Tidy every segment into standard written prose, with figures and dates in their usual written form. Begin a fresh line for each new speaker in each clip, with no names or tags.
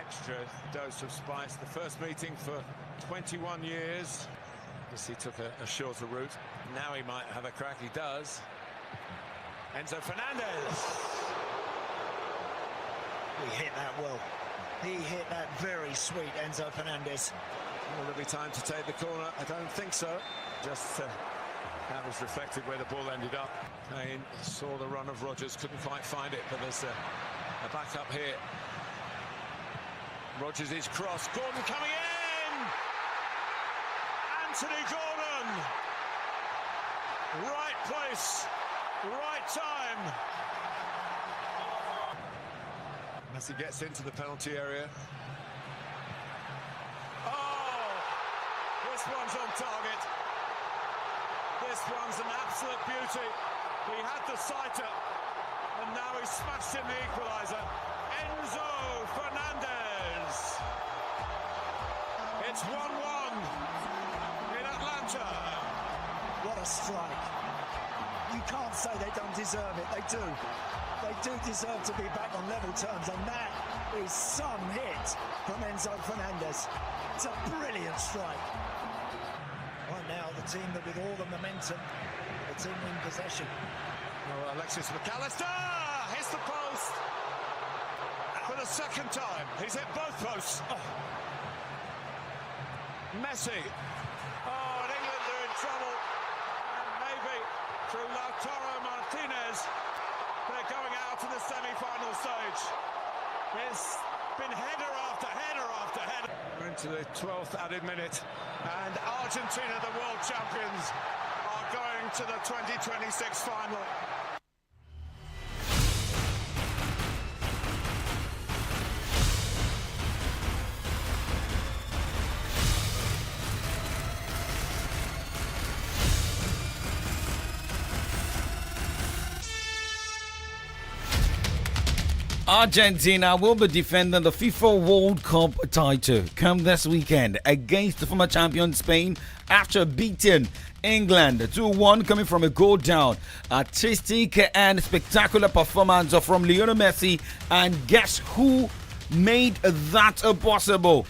extra dose of spice. The first meeting for 21 years. Guess he took a shorter route. Now he might have a crack. He does. Enzo Fernandez.
He hit that well. He hit that very sweet, Enzo Fernandez.
Will there be time to take the corner? I don't think so. Just that was reflected where the ball ended up. Kane saw the run of Rodgers, couldn't quite find it, but there's a backup here. Rodgers is cross. Gordon coming in. Anthony Gordon. Right place, right time. As he gets into the penalty area. Oh, this one's on target. This one's an absolute beauty. He had the sighter, and now he's smashed in the equaliser. Enzo Fernandez. It's 1-1 in Atlanta.
What a strike. You can't say they don't deserve it. They do. They do deserve to be back on level terms, and that is some hit from Enzo Fernandez. It's a brilliant strike. Right now, the team that with all the momentum, the team in possession.
Oh, Alexis McAllister hits the post for the second time. He's hit both posts. Oh. Messi. Oh, and England are in trouble. And maybe through Lautaro Martinez, they're going out to the semi-final stage. It's been header after header after header. We're into the 12th added minute, and Argentina, the world champions, are going to the 2026 final.
Argentina will be defending the FIFA World Cup title come this weekend against the former champion Spain after beating England 2-1, coming from a goal down. Artistic and spectacular performance from Lionel Messi, and guess who made that possible?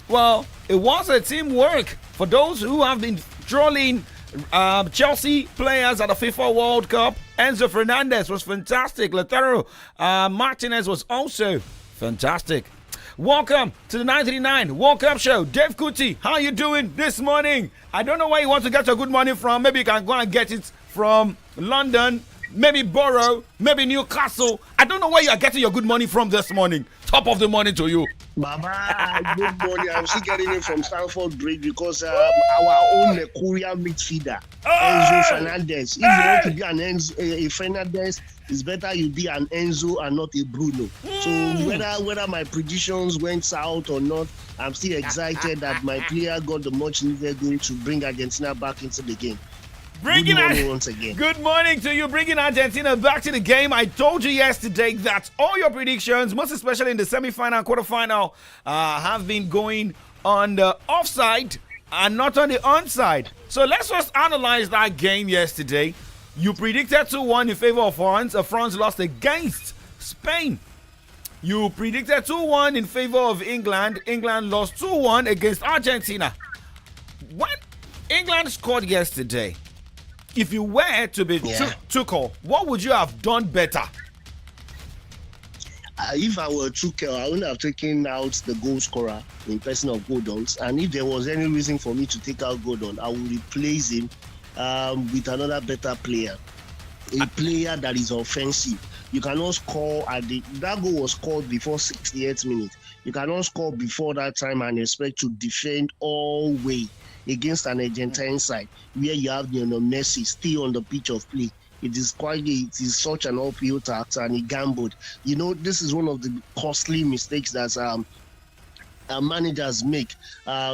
Well, it was a teamwork. For those who have been trolling Chelsea players at the FIFA World Cup, Enzo Fernandez was fantastic. Lautaro Martinez was also fantastic. Welcome to the 939 World Cup show. Dave Kuti, how you doing this morning? I don't know where you want to get your good morning from. Maybe you can go and get it from London, maybe Borough, maybe Newcastle. I don't know where you are getting your good morning from this morning. Top of the morning to you.
Baba, good morning. I'm still getting it from Stamford Bridge because our own courier midfielder, Enzo Fernandez. If you want to be an a Fernandez, it's better you be an Enzo and not a Bruno. So whether my predictions went south or not, I'm still excited that my player got the much needed goal to bring Argentina back into the game. Good morning once again.
Good morning to you, bringing Argentina back to the game. I told you yesterday that all your predictions, most especially in the semi-final and quarter-final, have been going on the offside and not on the onside. So let's just analyze that game yesterday. You predicted 2-1 in favor of France. France lost against Spain. You predicted 2-1 in favor of England. England lost 2-1 against Argentina. When England scored yesterday, if you were to be Tuchel, what would you have done better?
If I were Tuchel, I wouldn't have taken out the goal scorer in person of Gordon. And if there was any reason for me to take out Gordon, I would replace him with another better player. A player that is offensive. You cannot score that goal was scored before 68 minutes. You cannot score before that time and expect to defend all way against an Argentine side where you have Messi still on the pitch of play. It is such an uphill task, and he gambled. This is one of the costly mistakes that managers make.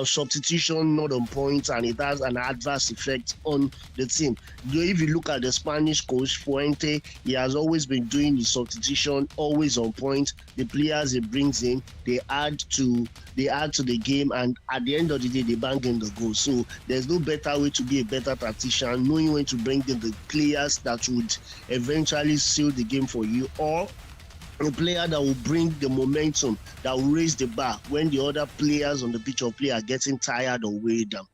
Substitution not on point, and it has an adverse effect on the team. If you look at the Spanish coach Fuente, he has always been doing his substitution always on point. The players he brings in, they add to the game, and at the end of the day, they bang in the goal. So there's no better way to be a better tactician, knowing when to bring in the players that would eventually seal the game for you, or a player that will bring the momentum, that will raise the bar when the other players on the pitch of play are getting tired or weighed down.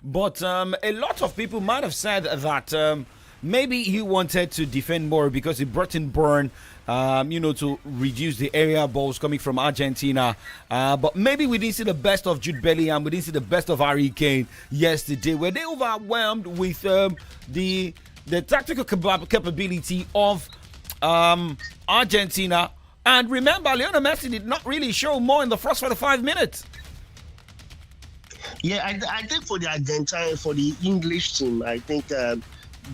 But a lot of people might have said that maybe he wanted to defend more because he brought in Burn, to reduce the area balls coming from Argentina. But maybe we didn't see the best of Jude Bellingham. We didn't see the best of Harry Kane yesterday. Were they overwhelmed with the tactical capability of Argentina? And remember, Lionel Messi did not really show more in the first 45 minutes.
Yeah, I think for the Argentine, for the English team, I think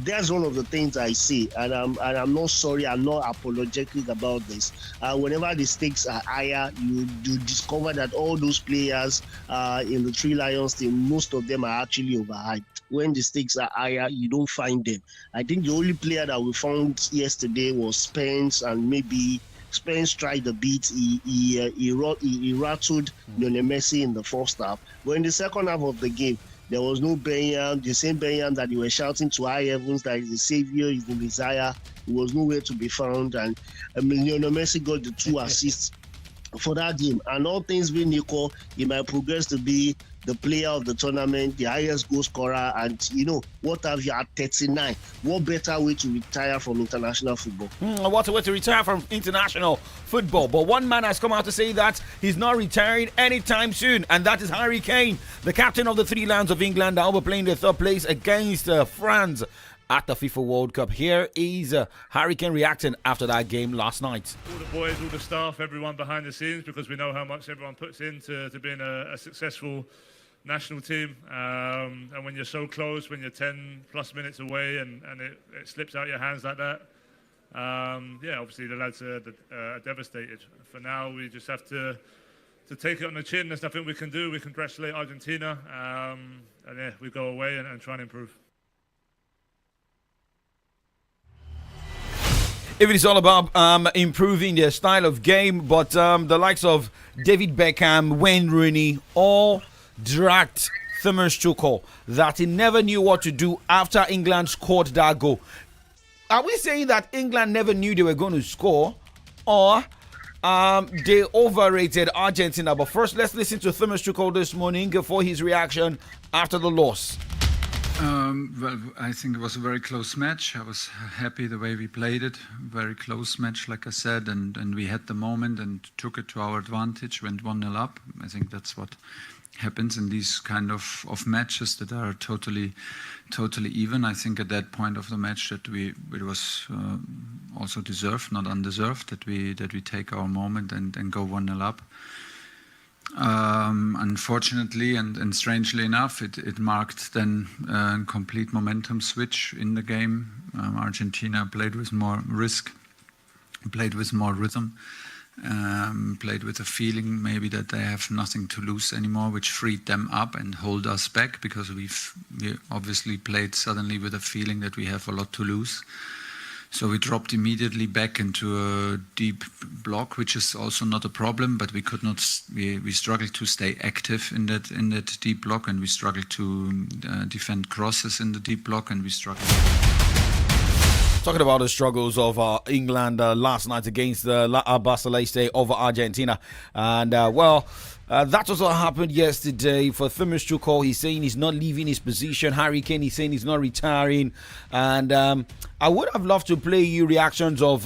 that's one of the things I see, and I'm not sorry, I'm not apologetic about this. Whenever the stakes are higher, you discover that all those players in the Three Lions team, most of them are actually overhyped. When the stakes are higher, you don't find them. I think the only player that we found yesterday was Spence, and maybe Spence tried a bit. He rattled Lionel Messi in the first half. But in the second half of the game, there was no Bellingham, the same Bellingham that you were shouting to high heavens that is the savior, is the Messiah. He was nowhere to be found. And Lionel Messi got the 2 assists for that game. And all things being equal, he might progress to be the player of the tournament, the highest goal scorer, and what have you at 39? What better way to retire from international football?
What a way to retire from international football. But one man has come out to say that he's not retiring anytime soon, and that is Harry Kane, the captain of the Three Lions of England, that will be playing the third place against France at the FIFA World Cup. Here is Harry Kane reacting after that game last night.
All the boys, all the staff, everyone behind the scenes, because we know how much everyone puts into being a successful national team, and when you're so close, when you're 10 plus minutes away and it slips out your hands like that, obviously the lads are devastated. For now, we just have to take it on the chin. There's nothing we can do. We congratulate Argentina, and we go away and try and improve.
If it is all about improving their style of game, but the likes of David Beckham, Wayne Rooney, all dragged Thomas Tuchel that he never knew what to do after England scored that goal. Are we saying that England never knew they were going to score, or they overrated Argentina? But first, let's listen to Thomas Tuchel this morning for his reaction after the loss.
Well, I think it was a very close match. I was happy the way we played it. Very close match, like I said, and we had the moment and took it to our advantage, went 1-0 up. I think that's what happens in these kind of matches that are totally even. I think at that point of the match that it was also deserved, not undeserved, that we take our moment and go 1-0 up. Unfortunately and strangely enough, it marked then a complete momentum switch in the game. Argentina played with more risk, played with more rhythm, played with a feeling maybe that they have nothing to lose anymore, which freed them up and hold us back, because we obviously played suddenly with a feeling that we have a lot to lose. So we dropped immediately back into a deep block, which is also not a problem, but we could not. We struggled to stay active in that deep block, and we struggled to defend crosses in the deep block, and we struggled.
Talking about the struggles of England last night against Barcelona over Argentina, and that also happened yesterday for Thomas Tuchel. He's saying he's not leaving his position. Harry Kane, he's saying he's not retiring. And I would have loved to play you reactions of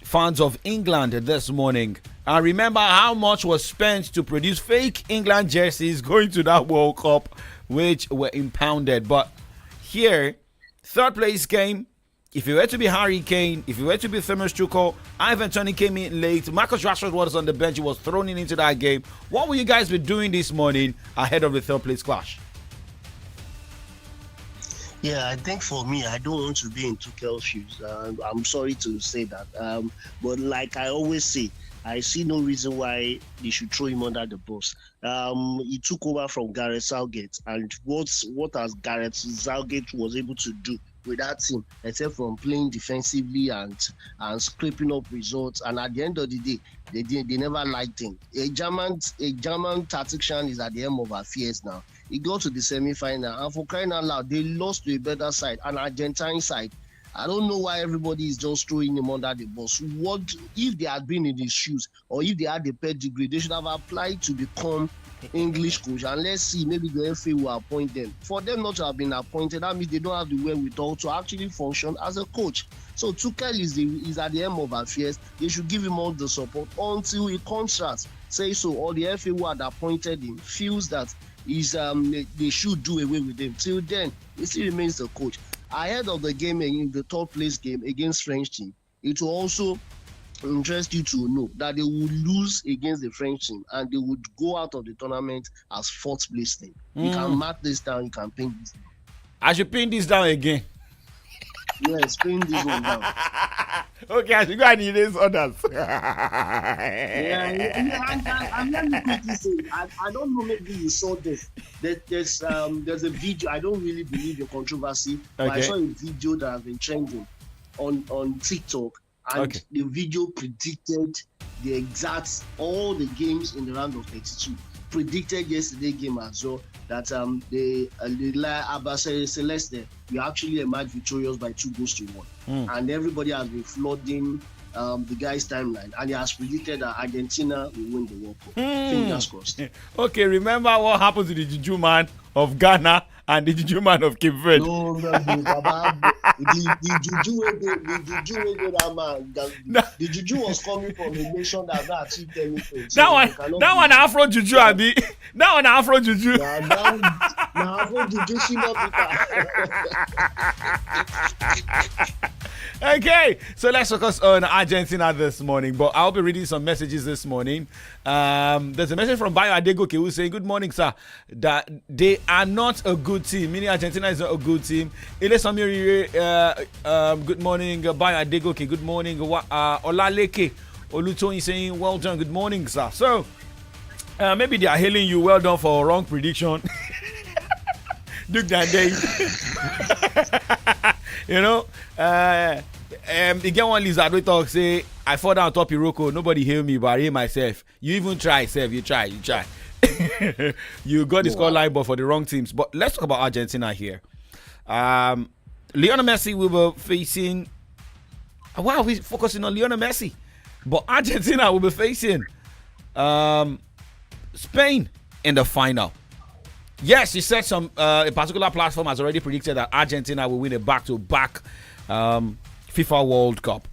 fans of England this morning. I remember how much was spent to produce fake England jerseys going to that World Cup, which were impounded. But here, third place game. If it were to be Harry Kane, if it were to be Thomas Tuchel, Ivan Toney came in late, Marcus Rashford was on the bench, he was thrown into that game. What will you guys be doing this morning ahead of the third place clash?
Yeah, I think for me, I don't want to be in Tuchel's shoes. I'm sorry to say that. But like I always say, I see no reason why they should throw him under the bus. He took over from Gareth Southgate, and what has Gareth Southgate was able to do with that team, except from playing defensively and scraping up results. And at the end of the day, they never liked him. A German tactician is at the end of affairs now. He got to the semi-final, and for crying out loud, they lost to a better side, an Argentine side. I don't know why everybody is just throwing him under the bus. What if they had been in his shoes, or if they had the pedigree, they should have applied to become English coach, and let's see, maybe the FA will appoint them. For them not to have been appointed, that means they don't have the wherewithal to actually function as a coach. So Tuchel is at the end of affairs. They should give him all the support until a contract say so, or the FA who had appointed him feels that they should do away with him. Till then, he still remains the coach. Ahead of the game, in the third place game against French team, it will also interest you to know that they would lose against the French team and they would go out of the tournament as fourth place team. You can mark this down, you can pin this down.
I should pin this down again.
Yes, pin this one down.
Okay, I should go and erase others.
I'm let me quickly say, I don't know, maybe you saw this. There's a video. I don't really believe in controversy, but I saw a video that has been trending on TikTok, and the video predicted the exact all the games in the round of 32. Predicted yesterday's game as well that the Albacete Celeste will actually emerge victorious by 2-1, and everybody has been flooding the guy's timeline, and he has predicted that Argentina will win the World Cup. Fingers crossed.
Okay, remember what happened to the Juju man of Ghana and the Juju man of Cape Verde?
No, the Juju was coming from a nation that has achieved anything. So
that one Afro Juju, Abi. That one Afro Juju.
Now Afro Juju, she not
Okay, so let's focus on Argentina this morning. But I'll be reading some messages this morning. There's a message from Bayo Adegoke who's saying, "Good morning, sir. That they are not a good team. Meaning Argentina is not a good team." Ile Samiri, good morning, Bayo Adegoke. Good morning, Olaleke Olutoyin saying, "Well done. Good morning, sir." So maybe they are hailing you. Well done for a wrong prediction. Duke Dande. You know, again, one Lizard talk say, "I fall down top Iroko. Nobody hail me, but I hail myself." You even try, self. You try. You got the scoreline, but for the wrong teams. But let's talk about Argentina here. Lionel Messi will be facing. Why are we focusing on Lionel Messi? But Argentina will be facing Spain in the final. Yes, he said a particular platform has already predicted that Argentina will win a back-to-back FIFA World Cup.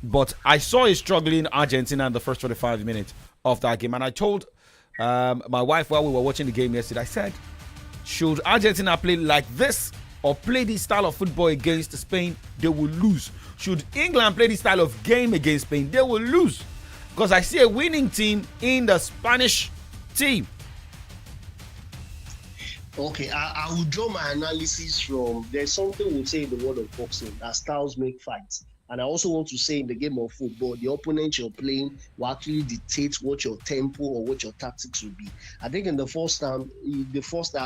But I saw a struggling Argentina in the first 45 minutes of that game. And I told my wife while we were watching the game yesterday, I said, should Argentina play like this or play this style of football against Spain, they will lose. Should England play this style of game against Spain, they will lose. Because I see a winning team in the Spanish team.
Okay, I will draw my analysis from, there's something we say in the world of boxing, that styles make fights. And I also want to say in the game of football, the opponent you're playing will actually dictate what your tempo or what your tactics will be. I think in the first half,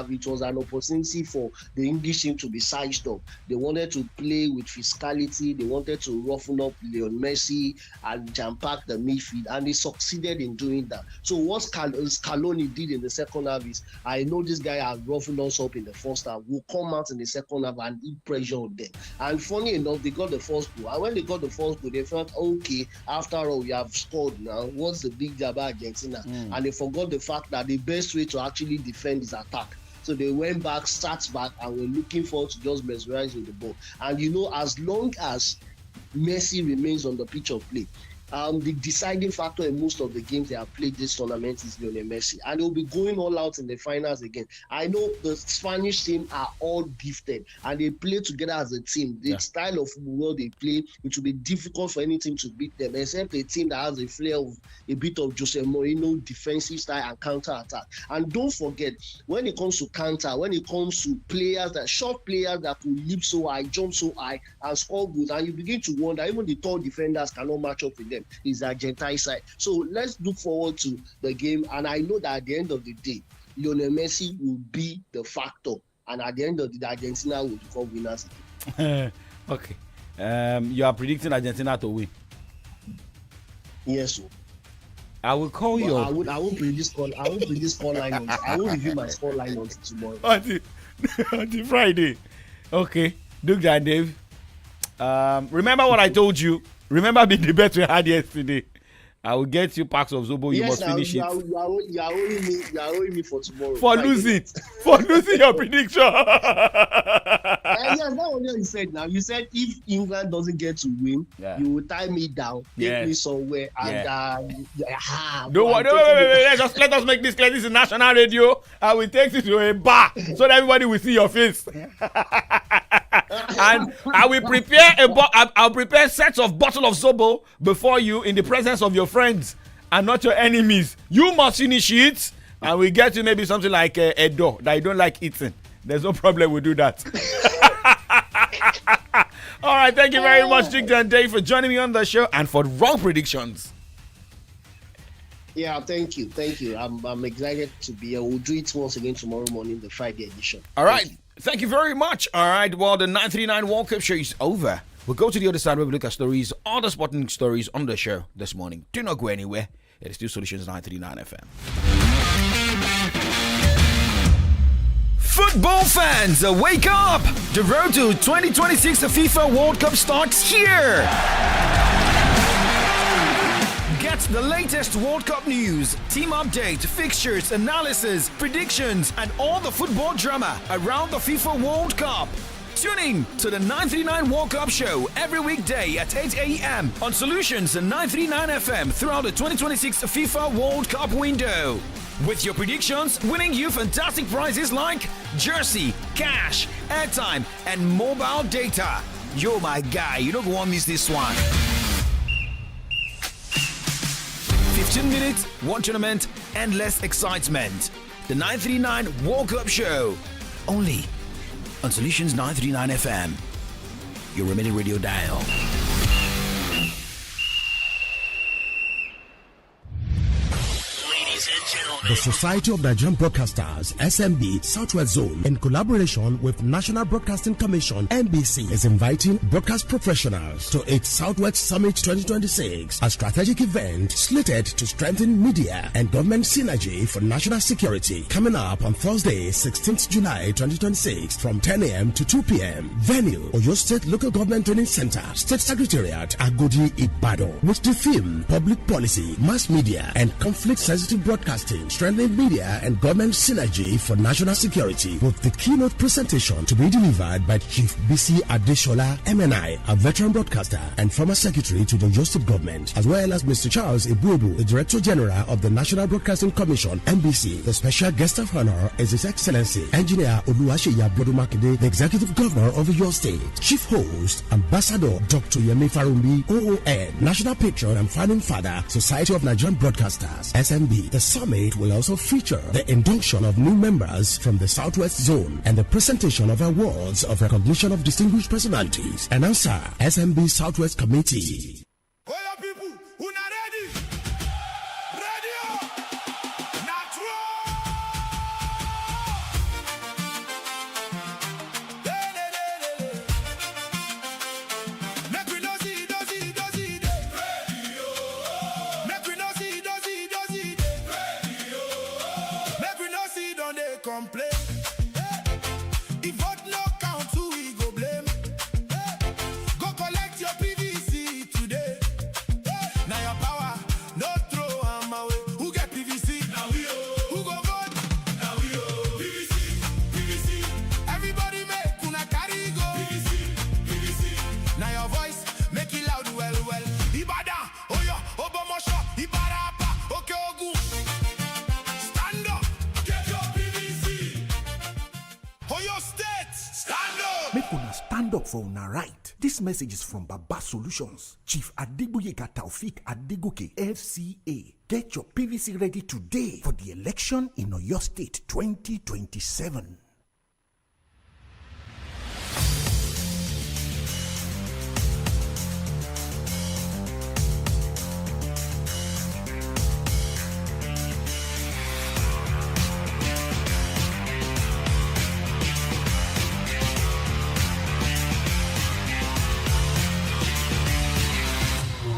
it was an opportunity for the English team to be sized up. They wanted to play with physicality. They wanted to roughen up Lionel Messi and jam-pack the midfield, and they succeeded in doing that. So what Scaloni did in the second half is, I know this guy has roughened us up in the first half. We'll come out in the second half and eat pressure on them. And funny enough, they got the first goal. And when they got the first goal, they felt, okay, after all, we have scored now. What's the big job about Argentina? And they forgot the fact that the best way to actually defend is attack. So they went back, sat back, and were looking forward to just mesmerize with the ball. And you know, as long as Messi remains on the pitch of play, the deciding factor in most of the games they have played this tournament is Lionel Messi, and they'll be going all out in the finals again. I know the Spanish team are all gifted and they play together as a team. The style of football they play, it will be difficult for any team to beat them, except a team that has a flair of a bit of Jose Mourinho defensive style and counter attack. And don't forget, when it comes to counter, when it comes to players that short players that will leap so high, jump so high, and score goals, and you begin to wonder even the tall defenders cannot match up with them. Is the Argentine side. So let's look forward to the game, and I know that at the end of the day, Lionel Messi will be the factor, and at the end of the day, Argentina will become winners.
Okay. You are predicting Argentina to win?
Yes, sir.
I will call you.
I will predict score line on. I will review my score line on tomorrow.
Until Friday. Okay. Duke and Dave. Remember what I told you? Remember the bet we had yesterday? I will get you packs of Zobo. You must finish
you
it.
are owing me. You are owing me for tomorrow.
For losing your prediction.
Yes, that's what you said now. You said if England doesn't get to win, you will tie me down, take me somewhere, and
Don't worry, wait. Just let us make this clear. This is national radio. I will take you to a bar so that everybody will see your face. And I will prepare I'll prepare sets of bottle of Zobo before you in the presence of your friends and not your enemies. You must finish it, and we get you maybe something like a dough that you don't like eating. There's no problem. We'll do that. All right, thank you very much, Jigda and Dave, for joining me on the show and for wrong predictions.
Yeah, thank you. I'm excited to be here. We'll do it once again tomorrow morning, the Friday edition.
All right. Thank you very much. All right. Well, the 939 World Cup show is over. We'll go to the other side where we look at stories, all the sporting stories on the show this morning. Do not go anywhere. It is still Solutions 939 FM. Football fans, wake up! The road to 2026 FIFA World Cup starts here. Get the latest World Cup news, team update, fixtures, analysis, predictions, and all the football drama around the FIFA World Cup. Tune in to the 939 World Cup show every weekday at 8 a.m. on Solutions 939 FM throughout the 2026 FIFA World Cup window. With your predictions, winning you fantastic prizes like jersey, cash, airtime, and mobile data. Yo, my guy, you don't want to miss this one. 15 minutes, one tournament, endless excitement. The 939 World Cup show. Only on Solutions 939 FM. Your remaining radio dial.
The Society of Nigerian Broadcasters, SMB, Southwest Zone, in collaboration with National Broadcasting Commission, NBC, is inviting broadcast professionals to its Southwest Summit 2026, a strategic event slated to strengthen media and government synergy for national security, coming up on Thursday, 16th July 2026, from 10 a.m. to 2 p.m. Venue, Oyo State Local Government Training Center, State Secretariat, Agodi, Ibadan, with the theme Public Policy, Mass Media, and Conflict-Sensitive Broadcasting, strengthening media and government synergy for national security, with the keynote presentation to be delivered by Chief BC Adeshola, MNI, a veteran broadcaster and former secretary to the Oyo State government, as well as Mr. Charles Ibubu, the Director General of the National Broadcasting Commission, NBC. The special guest of honor is His Excellency Engineer Oluwaseyi Abodumakinde, the Executive Governor of Oyo State. Chief host, Ambassador Dr. Yemi Farumbi, OON, National Patron and Founding Father, Society of Nigerian Broadcasters, SMB. The summit will also feature the induction of new members from the Southwest Zone and the presentation of awards of recognition of distinguished personalities. Announcer, SMB Southwest Committee.
Complain. If vote no count, who we go blame? Go collect your PVC today. Now your power, no throw am away. Who get PVC? Now we who go vote? Now we PVC. Everybody make una carry go. PVC. Now your voice, make it loud, well. Ibadan, Oyo, Obomosho, Ibarapa, Okeogun. Stand up. Oyo State, stand up!
Make una stand up for una right. This message is from Baba Solutions. Chief Adegboyega Taufik Adegoke, FCA. Get your PVC ready today for the election in Oyo State 2027.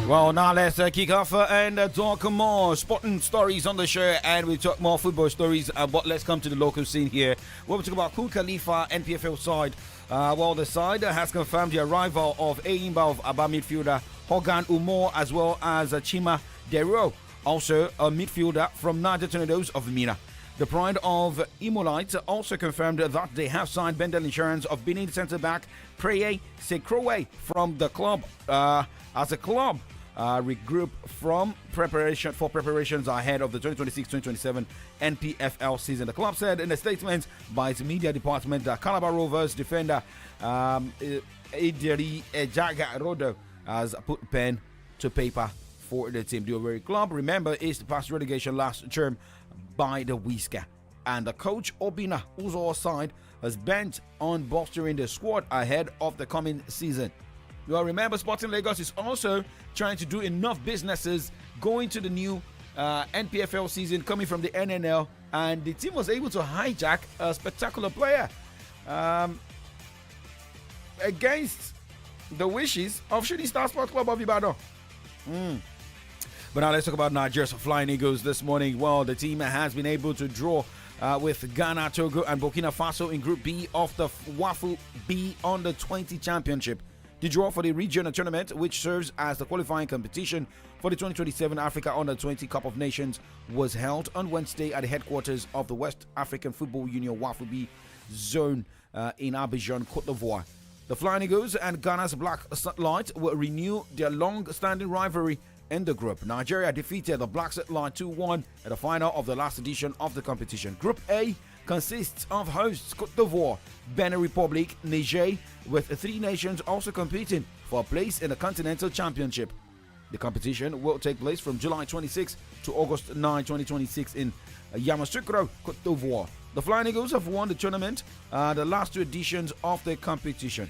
Well, now let's kick off and talk more sporting stories on the show, and we talk more football stories. But let's come to the local scene here. We'll talk about Kun Khalifa NPFL side. Well, the side has confirmed the arrival of Eimba of Aba midfielder Hogan Umor as well as Chima Dero, also a midfielder from Niger Tornadoes of Mina. The Pride of Imolite also confirmed that they have signed Bendel Insurance of Benin centre-back Preye Sekrowe from the club. As a club, regroup from preparations ahead of the 2026-2027 NPFL season. The club said in a statement by its media department that Calabar Rovers defender Idiri Ejaga Rodo has put pen to paper for the team. The Owerri club, remember, is past relegation last term by the Whisker, and the coach Obina Uzo's side has bent on bolstering the squad ahead of the coming season. Well, remember, Sporting Lagos is also trying to do enough businesses going to the new NPFL season coming from the NNL, and the team was able to hijack a spectacular player against the wishes of Shooting Star Sports Club of Ibadan. But now let's talk about Nigeria's Flying Eagles this morning. Well, the team has been able to draw with Ghana, Togo, and Burkina Faso in Group B of the WAFU B Under 20 Championship. The draw for the regional tournament, which serves as the qualifying competition for the 2027 Africa Under 20 Cup of Nations, was held on Wednesday at the headquarters of the West African Football Union WAFU B zone in Abidjan, Cote d'Ivoire. The Flying Eagles and Ghana's Black Satellite will renew their long-standing rivalry in the group. Nigeria defeated the Black Satellite 2-1 at the final of the last edition of the competition. Group A consists of hosts Cote d'Ivoire, Benin Republic, Niger, with three nations also competing for a place in the Continental Championship. The competition will take place from July 26 to August 9, 2026 in Yamoussoukro, Cote d'Ivoire. The Flying Eagles have won the tournament, the last two editions of the competition.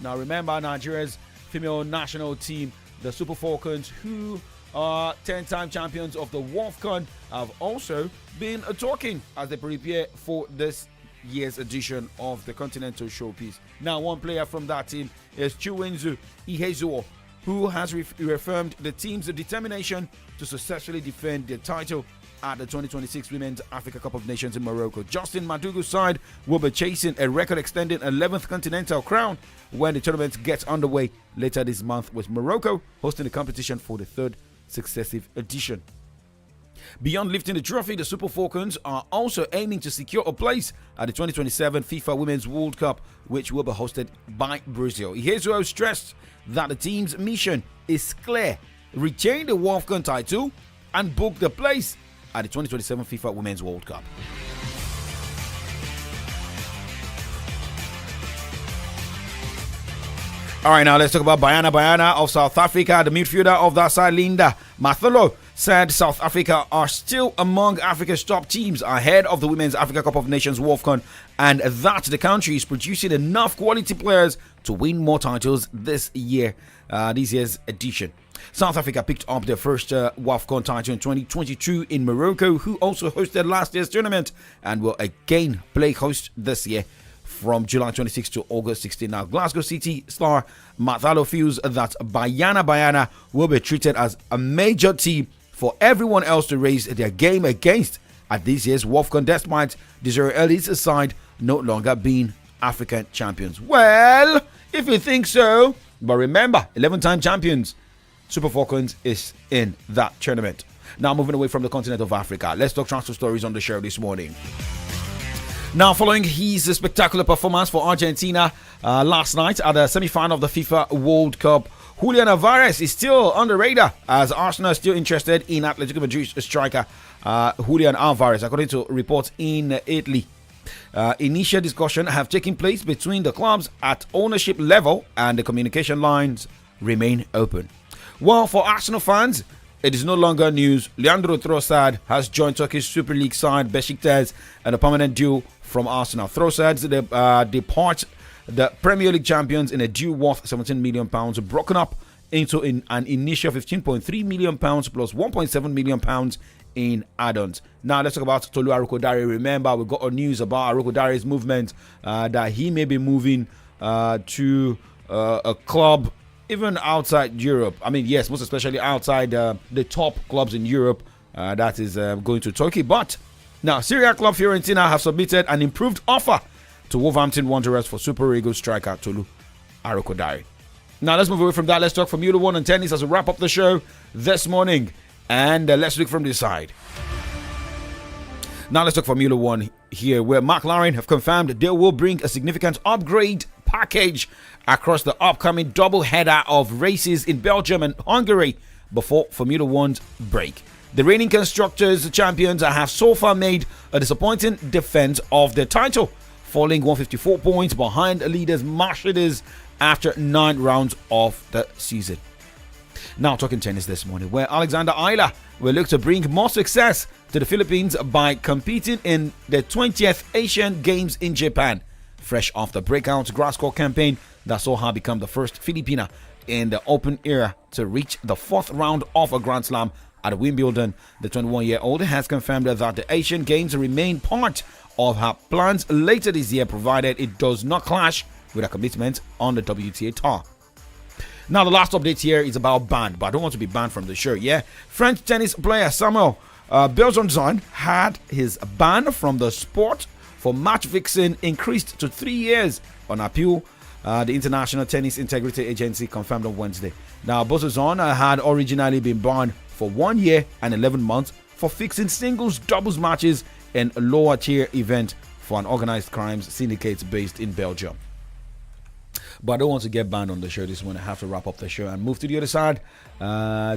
Now remember, Nigeria's female national team, the Super Falcons, who are 10-time champions of the WAFCON, have also been talking as they prepare for this year's edition of the Continental Showpiece. Now, one player from that team is Chiwenzu Ihezuo, who has reaffirmed the team's determination to successfully defend their title at the 2026 Women's Africa Cup of Nations in Morocco. Justin Madugu's side will be chasing a record-extending 11th continental crown when the tournament gets underway later this month, with Morocco hosting the competition for the third successive edition. Beyond lifting the trophy, the Super Falcons are also aiming to secure a place at the 2027 FIFA Women's World Cup, which will be hosted by Brazil. Ihezuo stressed that the team's mission is clear: retain the WAFCON title and book the place at the 2027 FIFA Women's World Cup. All right, now let's talk about Bayana of South Africa. The midfielder of that side, Linda Matholo, said South Africa are still among Africa's top teams ahead of the Women's Africa Cup of Nations WAFCON, and that the country is producing enough quality players to win more titles this year's edition. South Africa picked up their first WAFCON title in 2022 in Morocco, who also hosted last year's tournament and will again play host this year from July 26 to August 16. Now, Glasgow City star Mathalo feels that Bayana will be treated as a major team for everyone else to raise their game against at this year's WAFCON, despite Desiree Ellis' side no longer being African champions. Well, if you think so, but remember, 11-time champions, Super Falcons is in that tournament. Now, moving away from the continent of Africa, let's talk transfer stories on the show this morning. Now, following his spectacular performance for Argentina last night at the semi-final of the FIFA World Cup, Julian Alvarez is still on the radar, as Arsenal is still interested in Atletico Madrid striker Julian Alvarez, according to reports in Italy. Initial discussions have taken place between the clubs at ownership level, and the communication lines remain open. Well, for Arsenal fans, it is no longer news. Leandro Trossard has joined Turkish Super League side Besiktas and a permanent deal from Arsenal. Trossard depart the Premier League champions in a deal worth £17 million, broken up into an initial £15.3 million plus £1.7 million in add-ons. Now let's talk about Tolu Arokodare. Remember, we got news about Arokodare's movement, that he may be moving to a club even outside Europe. I mean, yes, most especially outside the top clubs in Europe. That is going to Turkey. But now, Syria club Fiorentina have submitted an improved offer to Wolverhampton Wanderers for Super Eagles striker Tolu Arokodare. Now, let's move away from that. Let's talk Formula One and tennis as we wrap up the show this morning. And let's look from this side. Now, let's talk Formula One here, where McLaren have confirmed they will bring a significant upgrade package across the upcoming double header of races in Belgium and Hungary before Formula One's break. The reigning constructors champions have so far made a disappointing defense of their title, falling 154 points behind leaders Mercedes after 9 rounds of the season. Now talking tennis this morning, where Alexander Isla will look to bring more success to the Philippines by competing in the 20th Asian Games in Japan, fresh off the breakout grass court campaign that saw her become the first Filipina in the Open era to reach the 4th round of a Grand Slam at Wimbledon. The 21-year-old has confirmed that the Asian Games remain part of her plans later this year, provided it does not clash with her commitment on the WTA tour. Now, the last update here is about banned, but I don't want to be banned from the show, yeah? French tennis player Samuel Belzonzon had his ban from the sport for match fixing increased to 3 years on appeal. The International Tennis Integrity Agency confirmed on Wednesday. Now, Belzonzon had originally been banned for 1 year and 11 months for fixing singles doubles matches in a lower tier event for an organized crimes syndicate based in Belgium. But I don't want to get banned on the show this morning. I have to wrap up the show and move to the other side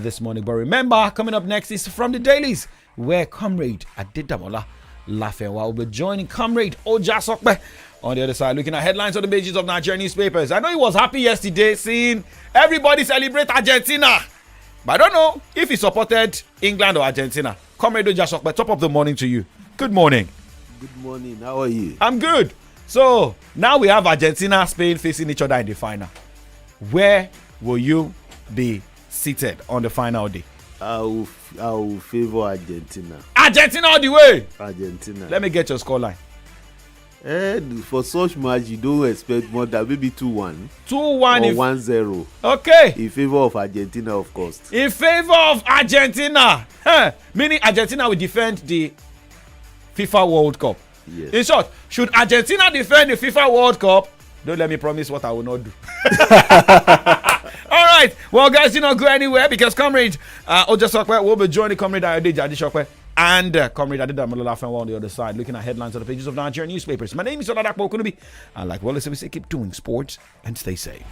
this morning. But remember, coming up next is From the Dailies, where Comrade Adedamola Lafewa will be joining Comrade Ojasokbe on the other side, looking at headlines on the pages of Nigerian newspapers. I know he was happy yesterday seeing everybody celebrate Argentina, but I don't know if he supported England or Argentina. Comrade Ojasokbe, top of the morning to you. Good morning.
Good morning. How are you?
I'm good. So now we have Argentina, Spain facing each other in the final. Where will you be seated on the final day?
I will favor Argentina.
Argentina all the way.
Argentina.
Let me get your scoreline.
For such match, you don't expect more than maybe 2-1.
2-1
or 1-0.
Okay.
In favor of Argentina, of course.
In favor of Argentina. Meaning Argentina will defend the FIFA World Cup.
Yes.
In short, should Argentina defend the FIFA World Cup? Don't let me promise what I will not do. All right. Well, guys, do not go anywhere because Comrade Ojasokwe will be joining Comrade Ayodeji Adeshokwe and Comrade Adedamola Lafewa on the other side, looking at headlines on the pages of Nigerian newspapers. My name is Oladapo Okunubi. And like well, we say, keep doing sports and stay safe.